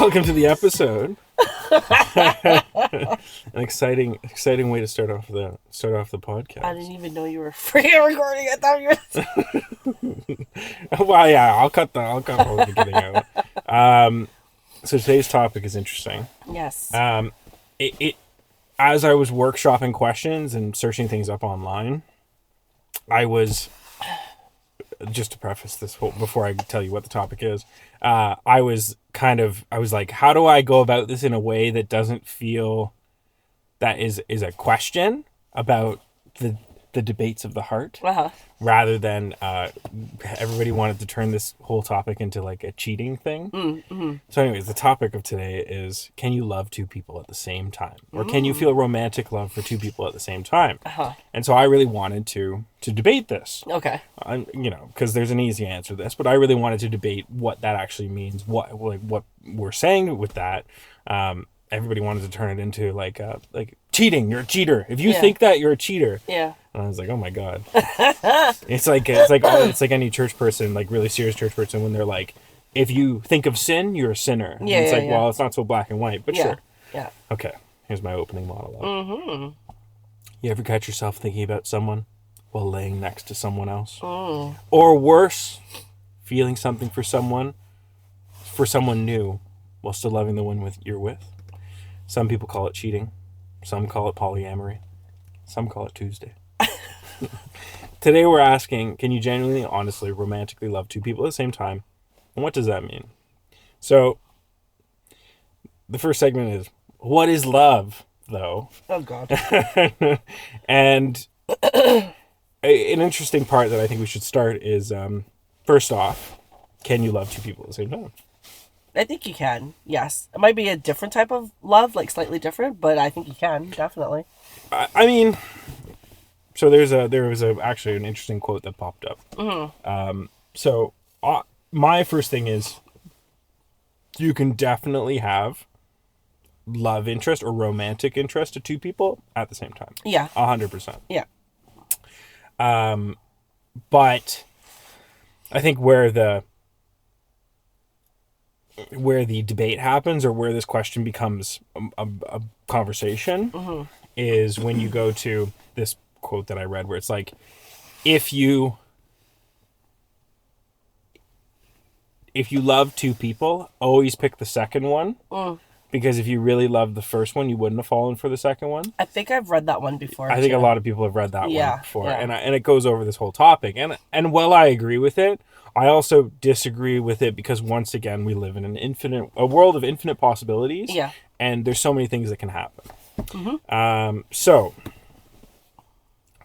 Welcome to the episode. An exciting way to start off the podcast. I didn't even know you were freaking recording. I thought you were. Well, yeah, I'll cut all the beginning out. So today's topic is interesting. Yes. It as I was workshopping questions and searching things up online, I was, just to preface this whole, before I tell you what the topic is, I was like, how do I go about this in a way that doesn't feel that is a question about the debates of the heart, rather than everybody wanted to turn this whole topic into like a cheating thing. Mm-hmm. So anyways, the topic of today is, can you love two people at the same time? Or can you feel romantic love for two people at the same time? And so I really wanted to debate this. Okay. Because there's an easy answer to this, but I really wanted to debate what that actually means, what we're saying with that. Everybody wanted to turn it into like cheating. You're a cheater. If you think that, you're a cheater. Yeah. And I was like, oh my God. It's like any church person, like really serious church person, when they're like, if you think of sin, you're a sinner. Yeah. And it's well, it's not so black and white, but sure. Yeah. Okay. Here's my opening monologue. Mm-hmm. You ever catch yourself thinking about someone while laying next to someone else? Mm. Or worse, feeling something for someone new while still loving the one you're with? Some people call it cheating. Some call it polyamory. Some call it Tuesday. Today we're asking, can you genuinely, honestly, romantically love two people at the same time? And what does that mean? So, the first segment is, what is love, though? Oh, God. And an interesting part that I think we should start is, first off, can you love two people at the same time? I think you can, yes. It might be a different type of love, like slightly different, but I think you can, definitely. I mean, so there was actually an interesting quote that popped up. Mm-hmm. So my first thing is, you can definitely have love interest or romantic interest to two people at the same time. Yeah. 100%. Yeah. But I think where the debate happens, or where this question becomes a conversation, is when you go to this quote that I read, where it's like, if you love two people, always pick the second one, because if you really loved the first one, you wouldn't have fallen for the second one. I think I've read that one before. I think a lot of people have read that one before, yeah. and it goes over this whole topic, and while I agree with it, I also disagree with it, because once again, we live in a world of infinite possibilities. Yeah. And there's so many things that can happen. Mm-hmm. So,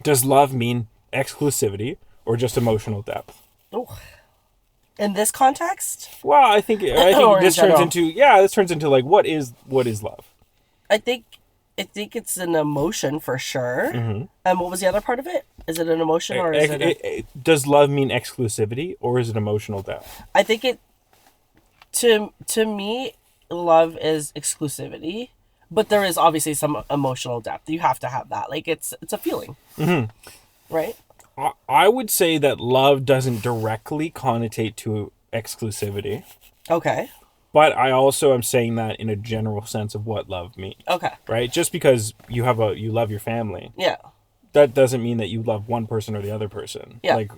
does love mean exclusivity or just emotional depth? Oh. In this context? Well, I think this turns into like, what is love? I think it's an emotion for sure. Mm-hmm. And what was the other part of it? Is it an emotion, or is it does love mean exclusivity, or is it emotional depth? I think to me, love is exclusivity, but there is obviously some emotional depth. You have to have that. Like, it's a feeling. Mm-hmm. Right? I would say that love doesn't directly connotate to exclusivity. Okay. But I also am saying that in a general sense of what love means. Okay. Right? Just because you love your family. Yeah. That doesn't mean that you love one person or the other person. Yeah. Like,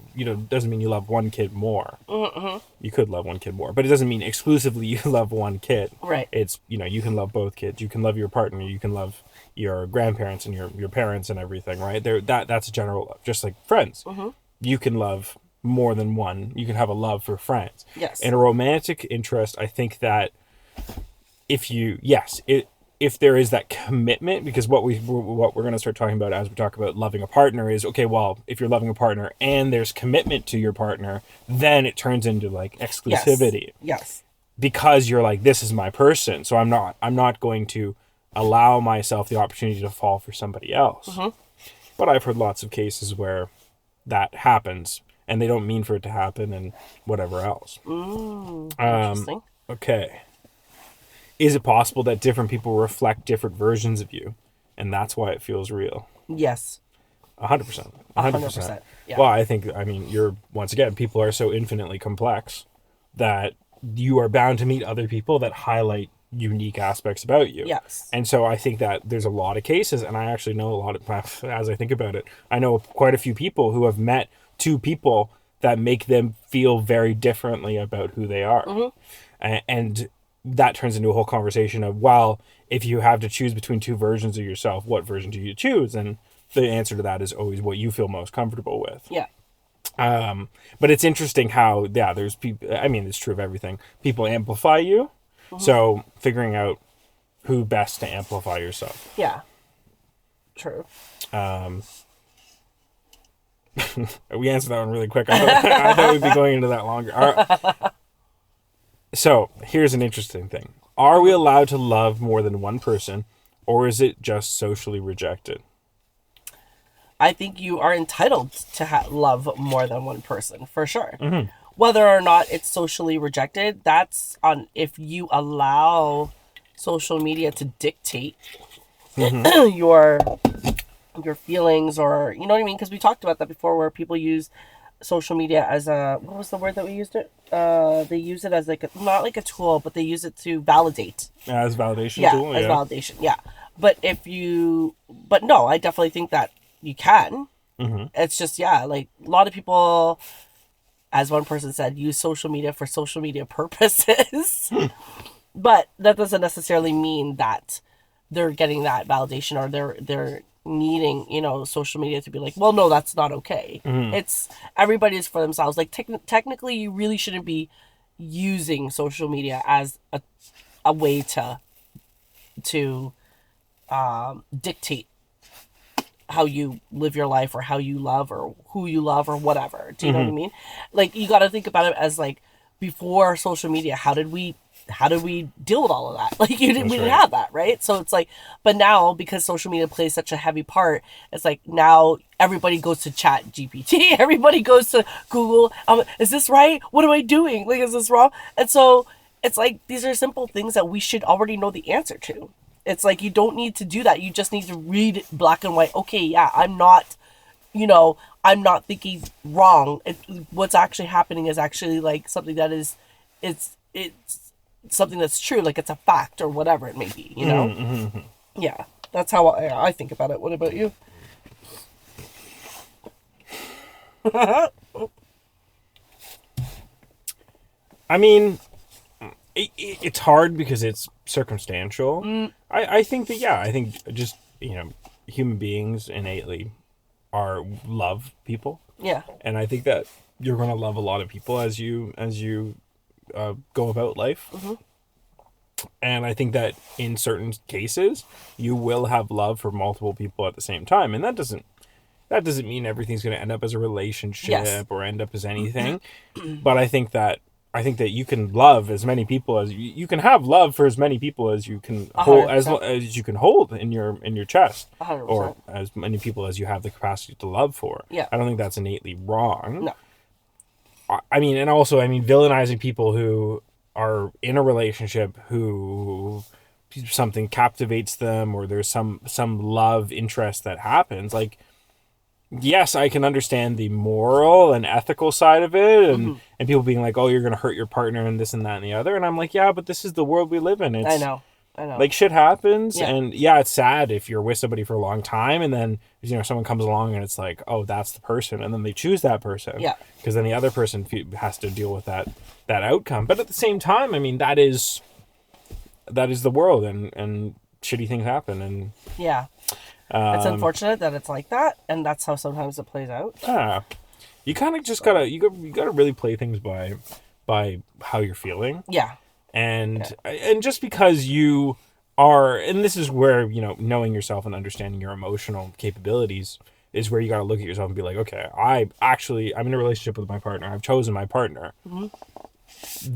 doesn't mean you love one kid more. Mm-hmm. You could love one kid more, but it doesn't mean exclusively you love one kid. Right. It's, you can love both kids. You can love your partner. You can love your grandparents and your parents and everything, right? That's general love. Just like friends. Mm-hmm. You can love more than one. You can have a love for friends. Yes. In a romantic interest, I think that if there is that commitment, because what we're going to start talking about as we talk about loving a partner is, okay, well, if you're loving a partner and there's commitment to your partner, then it turns into like exclusivity. Yes. Because you're like, this is my person, so I'm not going to allow myself the opportunity to fall for somebody else. Mm-hmm. But I've heard lots of cases where that happens and they don't mean for it to happen and whatever else. Interesting. Okay. Is it possible that different people reflect different versions of you, and that's why it feels real? Yes. 100%. 100%. Yeah. Well, once again, people are so infinitely complex that you are bound to meet other people that highlight unique aspects about you. Yes. And so I think that there's a lot of cases, and I actually know a lot of, as I think about it, I know quite a few people who have met two people that make them feel very differently about who they are. And that turns into a whole conversation of, well, if you have to choose between two versions of yourself, what version do you choose? And the answer to that is always what you feel most comfortable with. Yeah. But it's interesting how, there's people, I mean, it's true of everything. People amplify you. So figuring out who best to amplify yourself. Yeah. True. We answered that one really quick. I thought we'd be going into that longer. So here's an interesting thing. Are we allowed to love more than one person, or is it just socially rejected? I think you are entitled to love more than one person, for sure. Whether or not it's socially rejected, that's on if you allow social media to dictate your feelings, or you know what I mean? Because we talked about that before, where people use social media as a, what was the word that we used it? They use it as like not like a tool, but they use it to validate. As validation tool. As validation. Yeah. But no, I definitely think that you can. It's just, like a lot of people, as one person said, use social media for social media purposes. But that doesn't necessarily mean that they're getting that validation, or they're needing, social media to be like, well, no, that's not okay. It's everybody is for themselves. Like technically you really shouldn't be using social media as a way to dictate how you live your life, or how you love, or who you love, or whatever. Do you know what I mean? Like, you got to think about it as like, before social media, how did we deal with all of that? Like, we didn't have that, right? So it's like, but now, because social media plays such a heavy part, it's like now everybody goes to Chat GPT, everybody goes to Google. Is this right? What am I doing? Like, is this wrong? And so it's like, these are simple things that we should already know the answer to. It's like, you don't need to do that. You just need to read black and white. Okay, yeah, I'm not thinking wrong. What's actually happening is actually like something that is, it's something that's true. Like, it's a fact, or whatever it may be, Yeah, that's how I think about it. What about you? I mean, it's hard because it's circumstantial. I think that, I think just, human beings innately love people. Yeah. And I think that you're going to love a lot of people as you go about life. And I think that in certain cases, you will have love for multiple people at the same time. And that doesn't mean everything's going to end up as a relationship or end up as anything. But I think that you can love as many people as you can have love for as many people as you can hold, as you can hold in your chest, 100%. or as many people as you have the capacity to love for. Yeah. I don't think that's innately wrong. No. I mean, villainizing people who are in a relationship, who something captivates them, or there's some love interest that happens. Like, yes, I can understand the moral and ethical side of it, and people being like, oh, you're going to hurt your partner and this and that and the other. And I'm like, yeah, but this is the world we live in. I know. Like, shit happens. Yeah. And it's sad if you're with somebody for a long time and then, someone comes along and it's like, oh, that's the person. And then they choose that person. Yeah. Because then the other person has to deal with that outcome. But at the same time, I mean, that is the world, and shitty things happen. And yeah. It's unfortunate that it's like that, and that's how sometimes it plays out. You kind of just gotta really play things by how you're feeling. Yeah. And just because you are, and this is where, knowing yourself and understanding your emotional capabilities is where you got to look at yourself and be like, okay, I'm in a relationship with my partner. I've chosen my partner.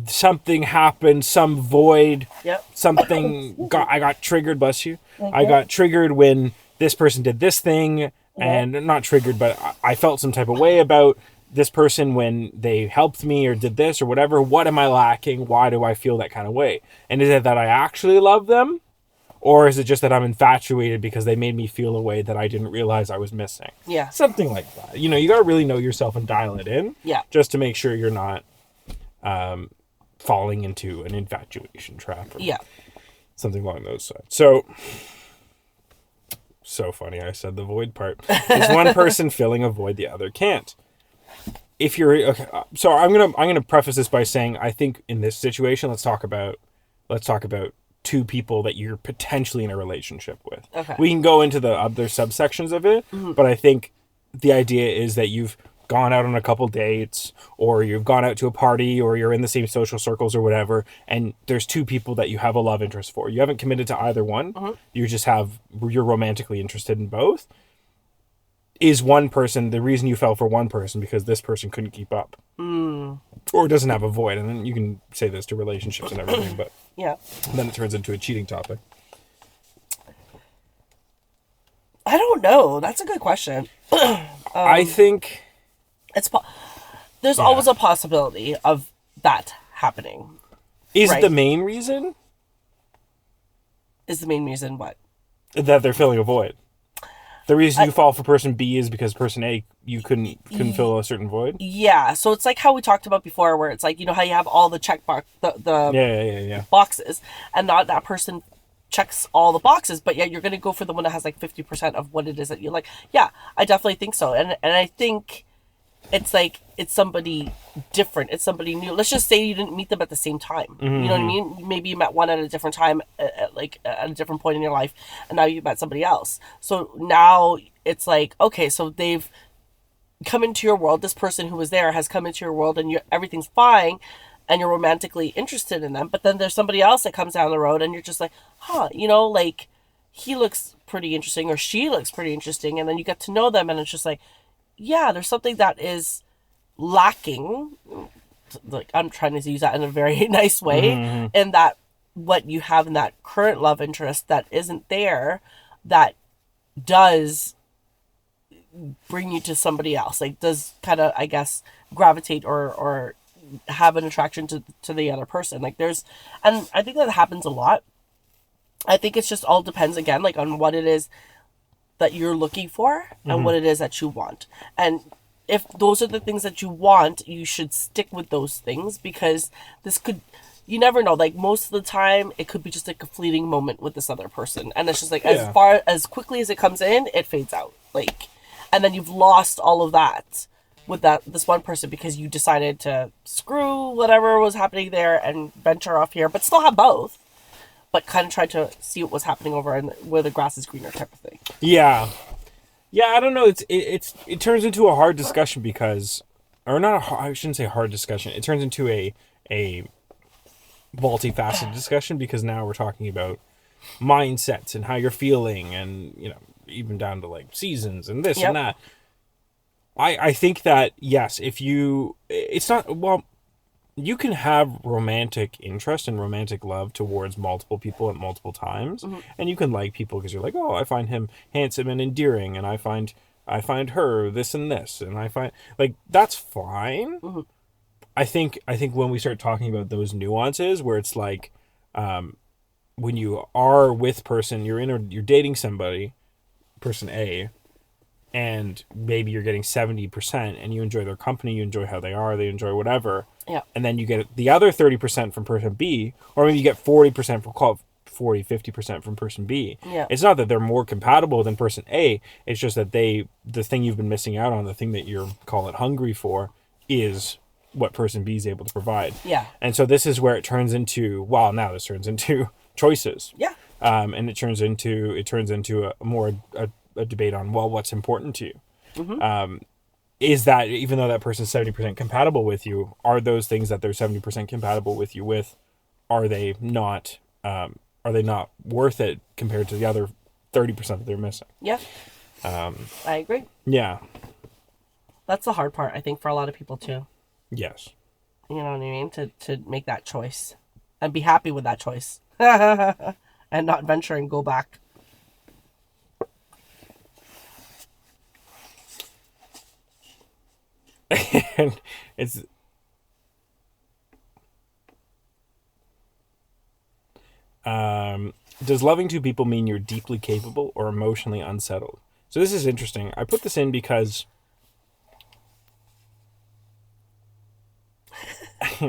Something happened, some void, something I got triggered, bless you. I got triggered when this person did this thing, and not triggered, but I felt some type of way about this person when they helped me or did this or whatever. What am I lacking? Why do I feel that kind of way? And is it that I actually love them? Or is it just that I'm infatuated because they made me feel a way that I didn't realize I was missing? Yeah. Something like that. You got to really know yourself and dial it in. Yeah. Just to make sure you're not falling into an infatuation trap. Or Yeah. something along those sides. So funny I said the void part. Is one person filling a void the other can't. If you're okay, so I'm gonna preface this by saying I think in this situation let's talk about two people that you're potentially in a relationship with. Okay. We can go into the other subsections of it, but I think the idea is that you've gone out on a couple dates, or you've gone out to a party, or you're in the same social circles or whatever, and there's two people that you have a love interest for. You haven't committed to either one. You're romantically interested in both. Is one person the reason you fell for one person because this person couldn't keep up, or doesn't have a void? And then you can say this to relationships and everything, but yeah, then it turns into a cheating topic. I don't know. That's a good question. I think there's always a possibility of that happening. Is right? the main reason what? that they're filling a void? The reason you fall for person B is because person A, you couldn't fill a certain void? Yeah, so it's like how we talked about before, where it's like, you know how you have all the check box, the boxes, and not that person checks all the boxes, but yet you're going to go for the one that has like 50% of what it is that you like. Yeah, I definitely think so. And I think it's like, it's somebody different. It's somebody new. Let's just say you didn't meet them at the same time. You know what I mean? Maybe you met one at a different time, at a different point in your life, and now you met somebody else. So now it's like, okay, so they've come into your world. This person who was there has come into your world, and everything's fine, and you're romantically interested in them. But then there's somebody else that comes down the road, and you're just like, like, he looks pretty interesting, or she looks pretty interesting, and then you get to know them, and it's just like, yeah, there's something that is lacking. Like, I'm trying to use that in a very nice way, and that what you have in that current love interest that isn't there, that does bring you to somebody else, like does kind of, I guess, gravitate or have an attraction to the other person. Like and I think that happens a lot. I think it's just all depends again, like on what it is that you're looking for and what it is that you want. And if those are the things that you want, you should stick with those things, because you never know. Like, most of the time, it could be just like a fleeting moment with this other person. And it's just like, as quickly as it comes in, it fades out. Like, and then you've lost all of that with this one person because you decided to screw whatever was happening there and venture off here, but still have both. But kind of try to see what was happening over and where the grass is greener type of thing. Yeah. Yeah, I don't know. It turns into a hard discussion because, or not. I shouldn't say hard discussion. It turns into a multifaceted discussion, because now we're talking about mindsets and how you're feeling, and even down to like seasons and this and that. I think that yes, you can have romantic interest and romantic love towards multiple people at multiple times, and you can like people because you're like, oh, I find him handsome and endearing, and I find her this and this, and I find, like, that's fine. I think when we start talking about those nuances, where it's like, when you are with person, you're dating somebody, person A, and maybe you're getting 70%, and you enjoy their company, you enjoy how they are, they enjoy whatever. Yeah. And then you get the other 30% from person B, or maybe you get 40% from, call it 40, 50% from person B. Yeah. It's not that they're more compatible than person A, it's just that the thing you've been missing out on, the thing that you're, call it, hungry for, is what person B is able to provide. Yeah. And so this is where it turns into, this turns into choices. Yeah. And it turns into a debate on, what's important to you. Is that even though that person's 70% compatible with you, are those things that they're 70% compatible with you with, are they not worth it compared to the other 30% that they're missing? Yeah. I agree. Yeah. That's the hard part, I think, for a lot of people too. Yes. You know what I mean? To make that choice and be happy with that choice and not venture and go back. And it's does loving two people mean you're deeply capable or emotionally unsettled? So this is interesting. I put this in because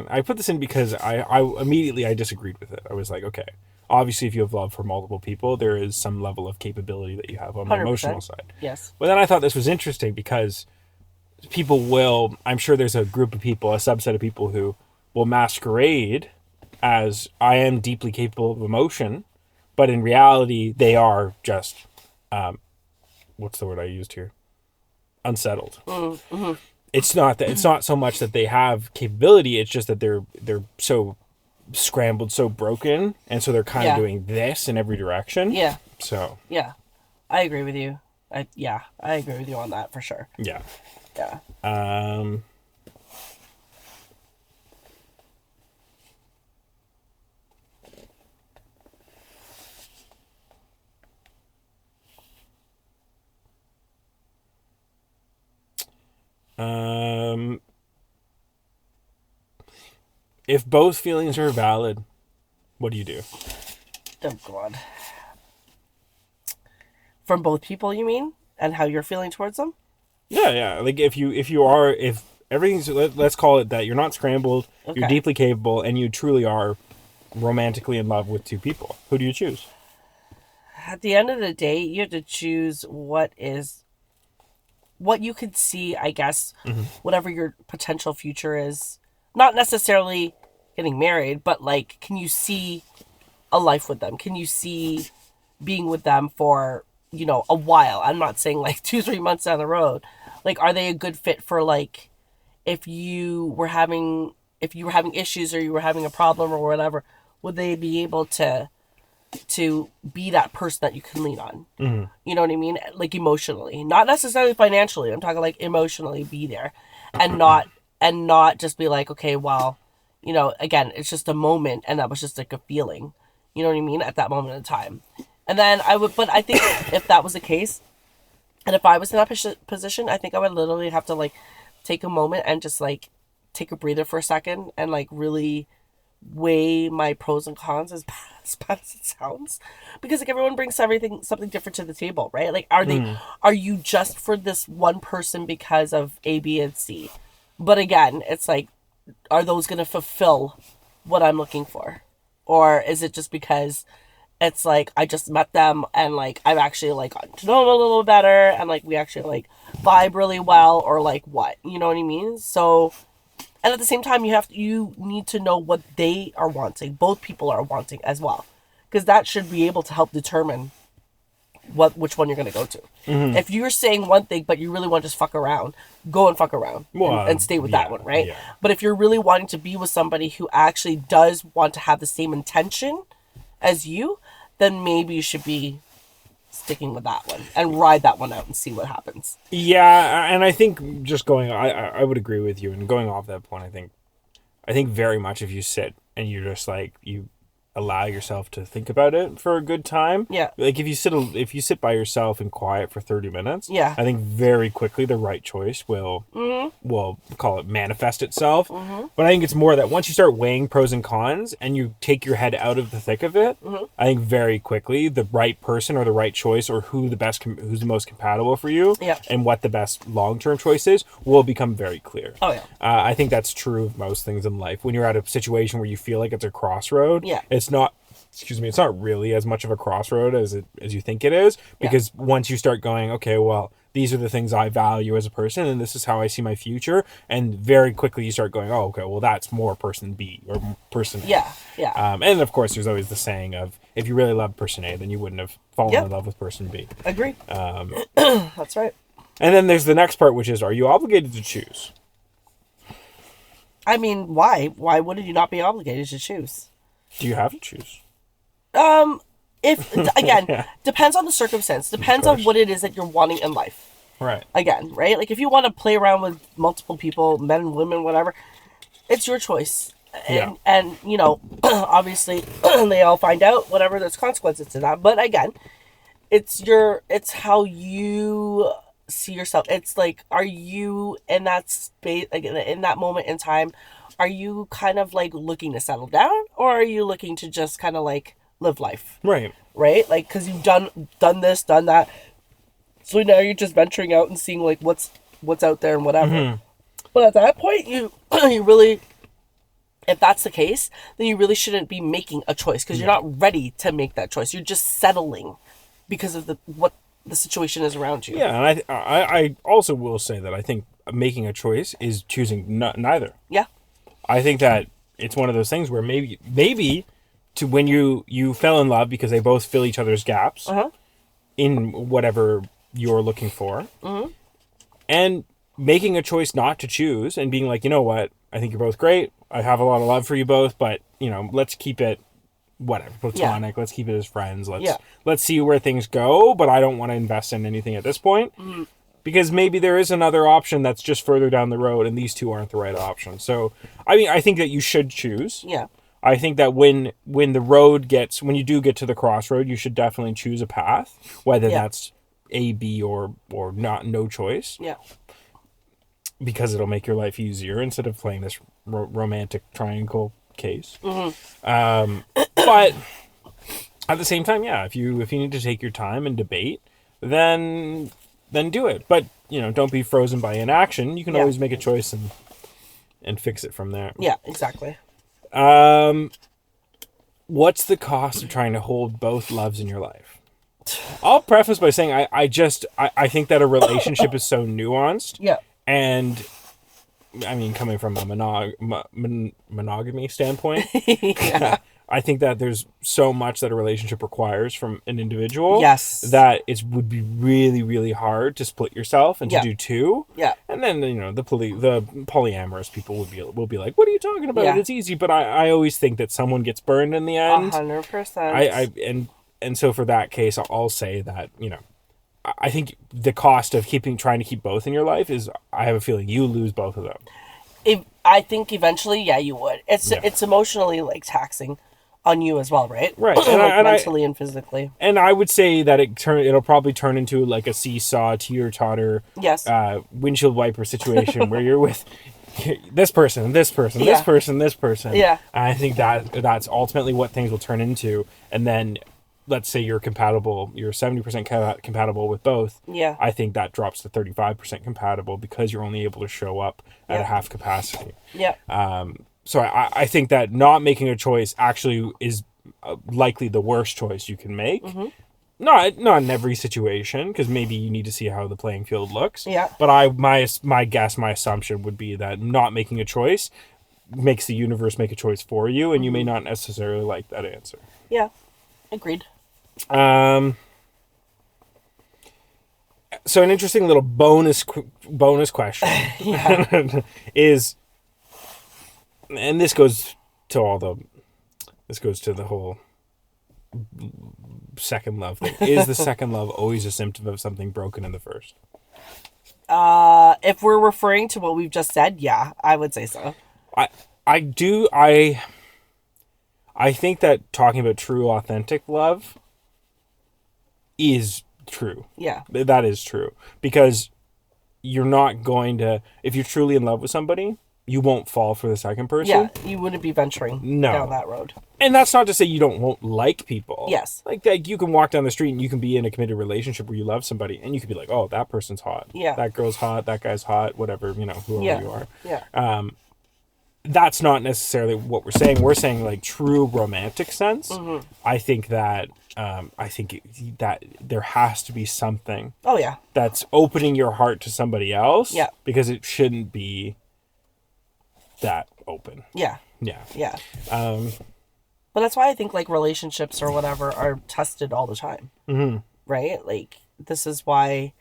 I put this in because I immediately I disagreed with it. I was like, okay, obviously if you have love for multiple people, there is some level of capability that you have on the 100%. emotional side. Yes. But then I thought this was interesting because people will, I'm sure there's a group of people, a subset of people who will masquerade as I am deeply capable of emotion, but in reality they are just, what's the word I used here? Unsettled. Mm-hmm. It's not that, it's not so much that they have capability, it's just that they're so scrambled, so broken, and so they're kind of doing this in every direction. Yeah. So. Yeah. I agree with you. I agree with you on that for sure. Yeah. Yeah. If both feelings are valid, what do you do? Oh God. From both people, you mean? And how you're feeling towards them? Yeah. Like if everything's, let's call it that you're not scrambled, Okay. you're deeply capable, and you truly are romantically in love with two people. Who do you choose? At the end of the day, you have to choose what you can see, I guess, whatever your potential future is. Not necessarily getting married, but like, can you see a life with them? Can you see being with them for, a while? I'm not saying like 2-3 months down the road. Like, are they a good fit for like, if you were having issues or you were having a problem or whatever, would they be able to be that person that you can lean on? Mm-hmm. You know what I mean? Like emotionally, not necessarily financially. I'm talking like emotionally be there and not just be like, okay, well, again, it's just a moment and that was just like a feeling, you know what I mean? At that moment in time. And then but I think if that was the case and if I was in that position, I think I would literally have to like take a moment and just like take a breather for a second and like really weigh my pros and cons as bad as it sounds, because like everyone brings something different to the table, right? Like are you just for this one person because of A, B, and C? But again, it's like, are those going to fulfill what I'm looking for? Or is it just because it's like I just met them and like I've actually like gotten to know them a little better and like we actually like vibe really well, or like what, you know what I mean? So, and at the same time, you need to know what they are wanting. Both people are wanting as well, because that should be able to help determine which one you're going to go to. Mm-hmm. If you're saying one thing but you really want to just fuck around, go and fuck around and stay with that one, right? Yeah. But if you're really wanting to be with somebody who actually does want to have the same intention as you, then maybe you should be sticking with that one and ride that one out and see what happens. Yeah, and I think just I would agree with you. And going off that point, I think very much if you sit and you're just like, you allow yourself to think about it for a good time. Yeah. Like if you sit by yourself in quiet for 30 minutes, yeah, I think very quickly the right choice will call it manifest itself. Mm-hmm. But I think it's more that once you start weighing pros and cons and you take your head out of the thick of it, I think very quickly the right person or the right choice or who's the most compatible for you and what the best long-term choice is will become very clear. Oh yeah. I think that's true of most things in life. When you're at a situation where you feel like it's a crossroad, it's not really as much of a crossroad as you think it is, because once you start going, okay, well, these are the things I value as a person and this is how I see my future, and very quickly you start going, oh, okay, well, that's more person B or person A. And of course there's always the saying of, if you really love person A, then you wouldn't have fallen in love with person B. Agree. That's right. And then there's the next part, which is, are you obligated to choose? I mean, why would you not be obligated to choose? Do you have to choose? If again, depends on the circumstance, depends on what it is that you're wanting in life. Right. Again, right? Like if you want to play around with multiple people, men and women, whatever, it's your choice. And obviously they all find out, whatever, there's consequences to that. But again, it's how you see yourself. It's like, are you in that space, like in that moment in time, are you kind of like looking to settle down, or are you looking to just kind of like live life? Right. Like, because you've done this, done that, so now you're just venturing out and seeing like what's out there and whatever. Mm-hmm. But at that point, you really if that's the case, then you really shouldn't be making a choice because you're not ready to make that choice. You're just settling because of what the situation is around you. Yeah, and I also will say that I think making a choice is choosing neither. Yeah. I think that it's one of those things where maybe to when you fell in love because they both fill each other's gaps in whatever you're looking for, and making a choice not to choose and being like, you know what, I think you're both great. I have a lot of love for you both, but let's keep it whatever, platonic. Let's keep it as friends. Let's see where things go, but I don't want to invest in anything at this point. Because maybe there is another option that's just further down the road and these two aren't the right option. So, I mean, I think that you should choose. Yeah. I think that when you do get to the crossroad, you should definitely choose a path, whether that's A, B, or no choice. Yeah. Because it'll make your life easier instead of playing this romantic triangle case. But at the same time, if you need to take your time and debate, then do it. But, don't be frozen by inaction. You can always make a choice and fix it from there. Yeah, exactly. What's the cost of trying to hold both loves in your life? I'll preface by saying I think that a relationship is so nuanced. Yeah. And, I mean, coming from a monogamy standpoint, I think that there's so much that a relationship requires from an individual that it would be really, really hard to split yourself and to do two. Yeah. And then, the polyamorous people will be like, what are you talking about? Yeah. It's easy. But I always think that someone gets burned in the end. 100%. And so for that case, I'll say that, I think the cost of trying to keep both in your life is, I have a feeling you lose both of them. I think eventually, you would. It's emotionally taxing on you as well, right? Right. And mentally and physically. And I would say that it'll probably turn into like a seesaw, teeter-totter, windshield wiper situation where you're with this person, this person, this person, this person. Yeah. And I think that's ultimately what things will turn into. And then let's say you're 70% compatible with both. Yeah. I think that drops to 35% compatible because you're only able to show up at a half capacity. Yeah. So I think that not making a choice actually is likely the worst choice you can make. Mm-hmm. Not in every situation, because maybe you need to see how the playing field looks. Yeah. But my assumption would be that not making a choice makes the universe make a choice for you, and you may not necessarily like that answer. Yeah. Agreed. So an interesting little bonus question is, and this goes to the whole second love thing. Is the second love always a symptom of something broken in the first? If we're referring to what we've just said, yeah, I would say so. I think that talking about true, authentic love is true. Yeah. That is true. Because you're not going to, if you're truly in love with somebody, you won't fall for the second person. Yeah, you wouldn't be venturing down that road. And that's not to say you won't like people. Yes. Like you can walk down the street and you can be in a committed relationship where you love somebody and you can be like, oh, that person's hot. Yeah. That girl's hot, that guy's hot, whatever, whoever you are. Yeah. That's not necessarily what we're saying. We're saying like true romantic sense. Mm-hmm. I think that that there has to be something. Oh yeah. That's opening your heart to somebody else. Yeah. Because it shouldn't be that open. Yeah. Yeah. Yeah. But that's why I think like relationships or whatever are tested all the time. Mm-hmm. Right? Like this is why,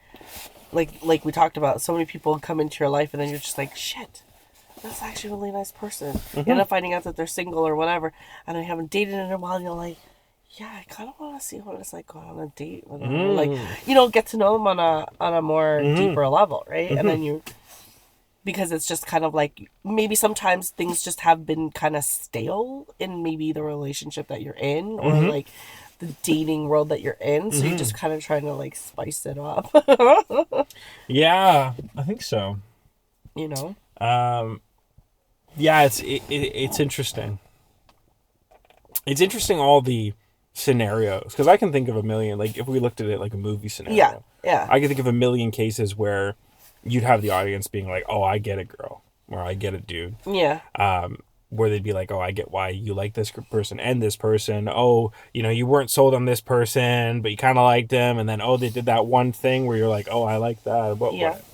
like we talked about, so many people come into your life and then you're just like, shit, that's actually a really nice person. Mm-hmm. You end up finding out that they're single or whatever, and they haven't dated in a while, and you're like, yeah, I kind of want to see what it's like going on a date with them. Mm. Like, get to know them on a more deeper level, right? Mm-hmm. And then because it's just kind of like, maybe sometimes things just have been kind of stale in maybe the relationship that you're in, or like the dating world that you're in, so you're just kind of trying to like spice it up. Yeah, I think so. Yeah, it's interesting. It's interesting, all the scenarios, because I can think of a million, like if we looked at it like a movie scenario. Yeah. I can think of a million cases where you'd have the audience being like, oh, I get it, girl, or I get it, dude. Yeah. where they'd be like, oh, I get why you like this person and this person. Oh, you weren't sold on this person, but you kind of liked them. And then, oh, they did that one thing where you're like, oh, I like that. But Yeah. what?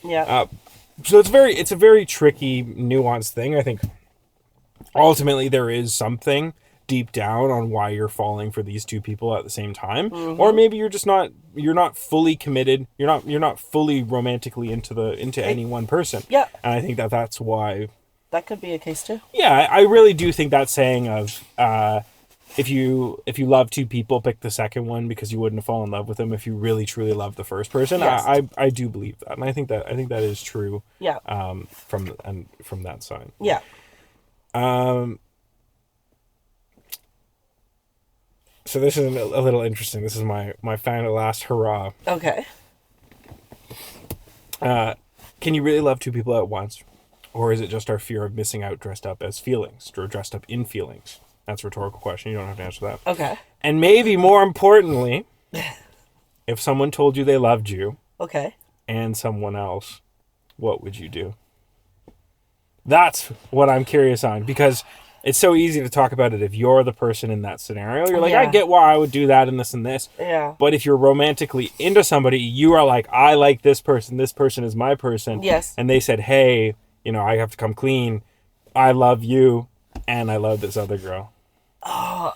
Yeah. So it's a very tricky, nuanced thing. I think ultimately there is something deep down on why you're falling for these two people at the same time, or maybe you're not fully committed. You're not fully romantically into any one person. Yeah. And I think that's why. That could be a case too. Yeah, I really do think that saying of if you love two people, pick the second one because you wouldn't have fallen in love with them if you really truly love the first person. Yes. I do believe that, and I think that is true. Yeah. From that side. Yeah. So this is a little interesting. This is my final last hurrah. Okay. Can you really love two people at once? Or is it just our fear of missing out dressed up as feelings, or dressed up in feelings? That's a rhetorical question. You don't have to answer that. Okay. And maybe more importantly, if someone told you they loved you, okay, and someone else, what would you do? That's what I'm curious on, because it's so easy to talk about it if you're the person in that scenario. You're like, Yeah. I get why I would do that and this and this. Yeah. But if you're romantically into somebody, you are like, I like this person is my person. Yes. And they said, hey, I have to come clean. I love you, and I love this other girl. Oh,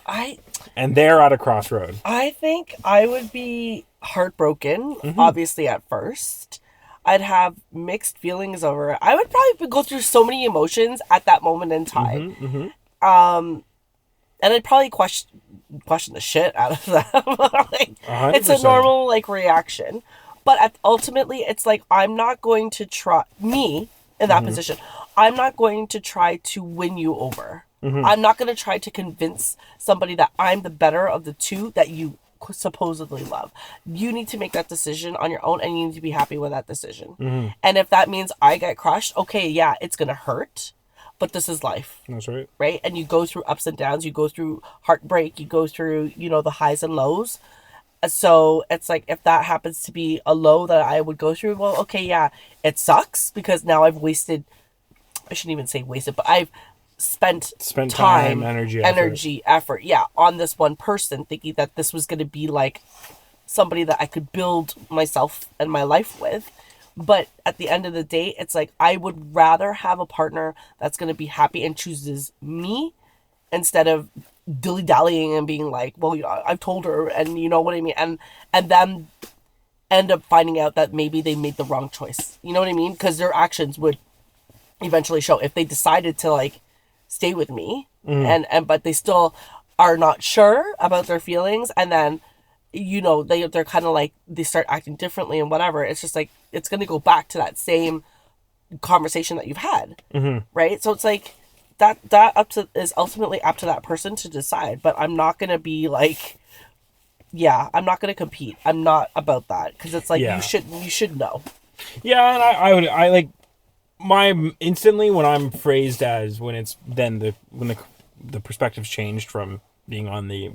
And they're at a crossroad. I think I would be heartbroken, obviously, at first. I'd have mixed feelings over it. I would probably go through so many emotions at that moment in time. And I'd probably question the shit out of them. It's a normal reaction. But ultimately, it's like, I'm not going to try... Me, in that position, I'm not going to try to win you over. I'm not going to try to convince somebody that I'm the better of the two that you supposedly love. You need to make that decision on your own, and you need to be happy with that decision. And if that means I get crushed, okay, yeah, it's going to hurt, but this is life. That's right. Right? And you go through ups and downs, you go through heartbreak, you go through, the highs and lows. So it's like, if that happens to be a low that I would go through, well, okay, yeah, it sucks because now I've wasted, I shouldn't even say wasted, but I've spent time, energy, effort, on this one person, thinking that this was going to be like somebody that I could build myself and my life with. But at the end of the day, it's like, I would rather have a partner that's going to be happy and chooses me instead of dilly-dallying and being like, well, I've told her, and you know what I mean, and then end up finding out that maybe they made the wrong choice. You know what I mean? Because their actions would eventually show if they decided to stay with me, and but they still are not sure about their feelings, and then they're kind of they start acting differently and whatever. It's just it's going to go back to that same conversation that you've had, right? So it's like that is ultimately up to that person to decide. But I'm not going to be I'm not going to compete. I'm not about that, because it's you should know. Yeah, and I like my instantly when I'm phrased as when it's then when the perspective's changed from being on the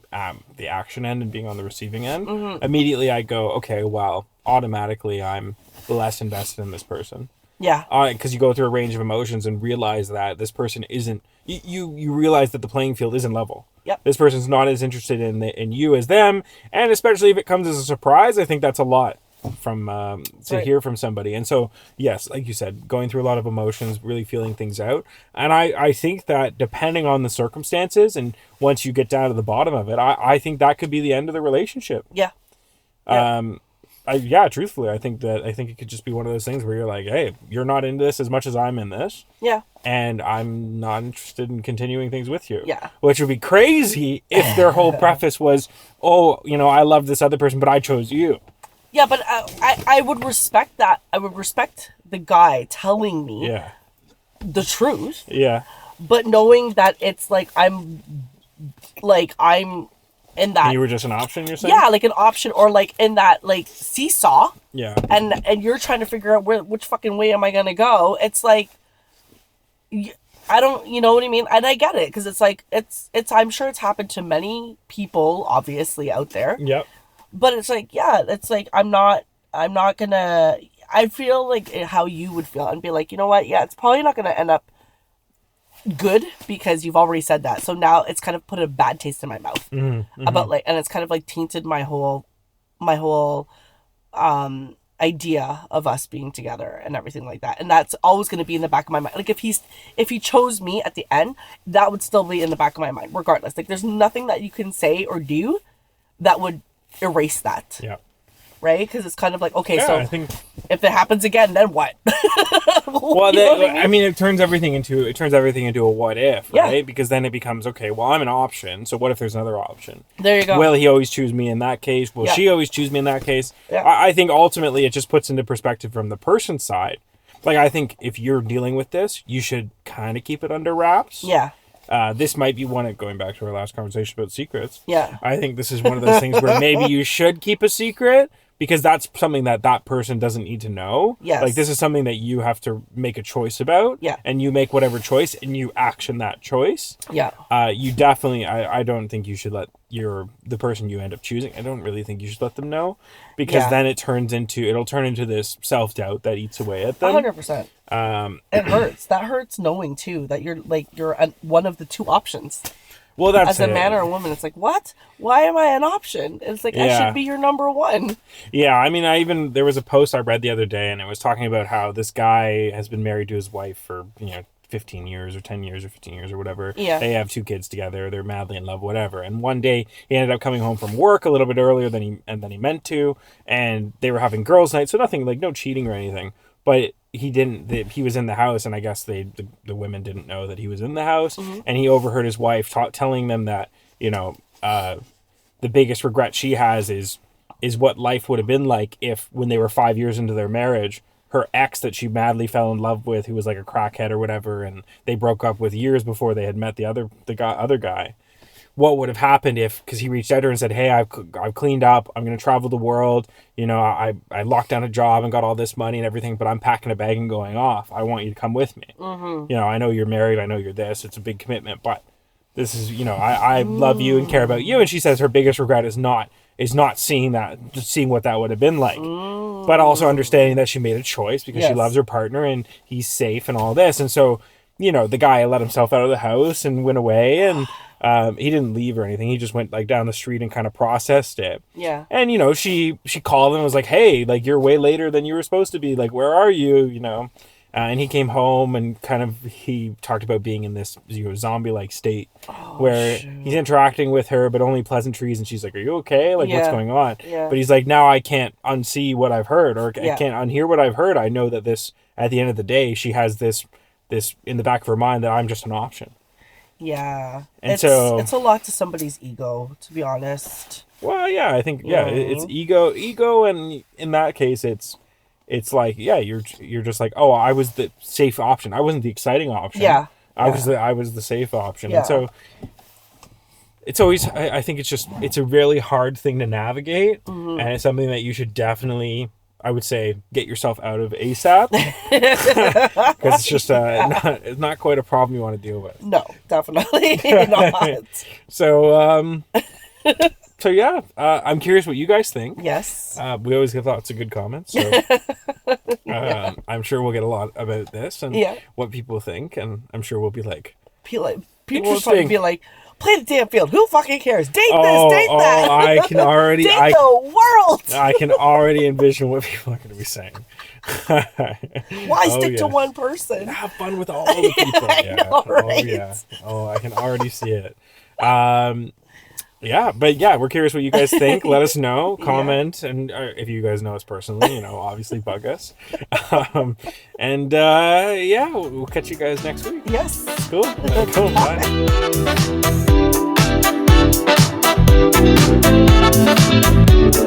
action end and being on the receiving end, immediately I go, okay, well, automatically I'm less invested in this person. Yeah. Because you go through a range of emotions and realize that this person isn't... You realize that the playing field isn't level. Yep. This person's not as interested in you as them, and especially if it comes as a surprise, I think that's a lot from hear from somebody. And so, yes, like you said, going through a lot of emotions, really feeling things out. And I think that depending on the circumstances, and once you get down to the bottom of it, I think that could be the end of the relationship. Yeah. Truthfully, I think it could just be one of those things where you're like, hey, you're not into this as much as I'm in this. Yeah. And I'm not interested in continuing things with you. Yeah. Which would be crazy if their whole preface was, oh, I love this other person, but I chose you. Yeah, but I would respect that. I would respect the guy telling me the truth. Yeah. But knowing that it's I'm in that... And you were just an option, you're saying? Yeah, an option, or in that seesaw. Yeah. And you're trying to figure out which fucking way am I gonna go. It's I don't, you know what I mean? And I get it, because it's I'm sure it's happened to many people, obviously, out there. Yep. But it's I'm not gonna... I feel how you would feel, and be like, you know what? Yeah, it's probably not gonna end up good because you've already said that. So now it's kind of put a bad taste in my mouth about like, and it's kind of like tainted my whole idea of us being together and everything like that. And that's always going to be in the back of my mind. Like if he chose me at the end, that would still be in the back of my mind regardless. Like there's nothing that you can say or do that would erase that. Yeah. Right? Because it's kind of like, okay, Yeah, so I think... if it happens again, then what? Well, I mean, it turns everything into a what if, right? Because then it becomes, okay, well, I'm an option, so what if there's another option? There you go. Will he always choose me in that case? Will she always choose me in that case? Yeah. I think ultimately it just puts into perspective from the person's side. Like, I think if you're dealing with this, you should kind of keep it under wraps. Yeah. This might be one, going back to our last conversation about secrets. Yeah. I think this is one of those things where maybe you should keep a secret, because that's something that person doesn't need to know. Yes. Like, this is something that you have to make a choice about. Yeah. And you make whatever choice, and you action that choice. Yeah. You definitely, I don't think you should let the person you end up choosing, I don't really think you should let them know. Because then it'll turn into this self-doubt that eats away at them. 100%. It hurts. That hurts knowing, too, that you're one of the two options. Well, that's as a man or a woman, it's like, what? Why am I an option? It's like, I should be your number one. Yeah, I mean, there was a post I read the other day, and it was talking about how this guy has been married to his wife for, 15 years or 10 years or 15 years or whatever. Yeah. They have 2 kids together. They're madly in love, whatever. And one day he ended up coming home from work a little bit earlier than he meant to, and they were having girls' night, so nothing, like no cheating or anything. But he was in the house, and I guess the women didn't know that he was in the house, and he overheard his wife telling them that, the biggest regret she has is what life would have been like if, when they were 5 years into their marriage, her ex that she madly fell in love with, who was like a crackhead or whatever, and they broke up with years before they had met the other guy. What would have happened if, because he reached out to her and said, hey, I've cleaned up, I'm going to travel the world, I locked down a job and got all this money and everything, but I'm packing a bag and going off. I want you to come with me. I know you're married, I know you're this, it's a big commitment, but this is, I love you and care about you. And she says her biggest regret is not seeing that, just seeing what that would have been like, but also understanding that she made a choice because she loves her partner and he's safe and all this. And so, the guy let himself out of the house and went away, and he didn't leave or anything. He just went like down the street and kind of processed it. Yeah. And, she called him and was like, hey, like, you're way later than you were supposed to be. Like, where are you? And he came home and he talked about being in this zombie-like state where he's interacting with her, but only pleasantries. And she's like, are you okay? Like, what's going on? Yeah. But he's like, now I can't unsee what I've heard, or I can't unhear what I've heard. I know that this, at the end of the day, she has this in the back of her mind that I'm just an option. Yeah. And it's a lot to somebody's ego, to be honest. Well, yeah, I think, it's ego. And in that case, it's like, you're just like, oh, I was the safe option. I wasn't the exciting option. Yeah. I was the safe option. Yeah. And so it's always, I think it's a really hard thing to navigate. And it's something that you should definitely, I would say, get yourself out of ASAP. Because it's just it's not quite a problem you want to deal with. No, definitely not. So, yeah, I'm curious what you guys think. Yes. We always get lots of good comments. So I'm sure we'll get a lot about this and what people think. And I'm sure we'll be like... People just want to be like, play the damn field. Who fucking cares? Date this, date that. I can already... Date the world. I can already envision what people are going to be saying. Why stick to one person? Have fun with all the people. I know, right? Oh, yeah. Oh, I can already see it. Yeah, but we're curious what you guys think. Let us know, comment, and if you guys know us personally, obviously bug us. And we'll catch you guys next week. Yes. Cool. Cool. Bye.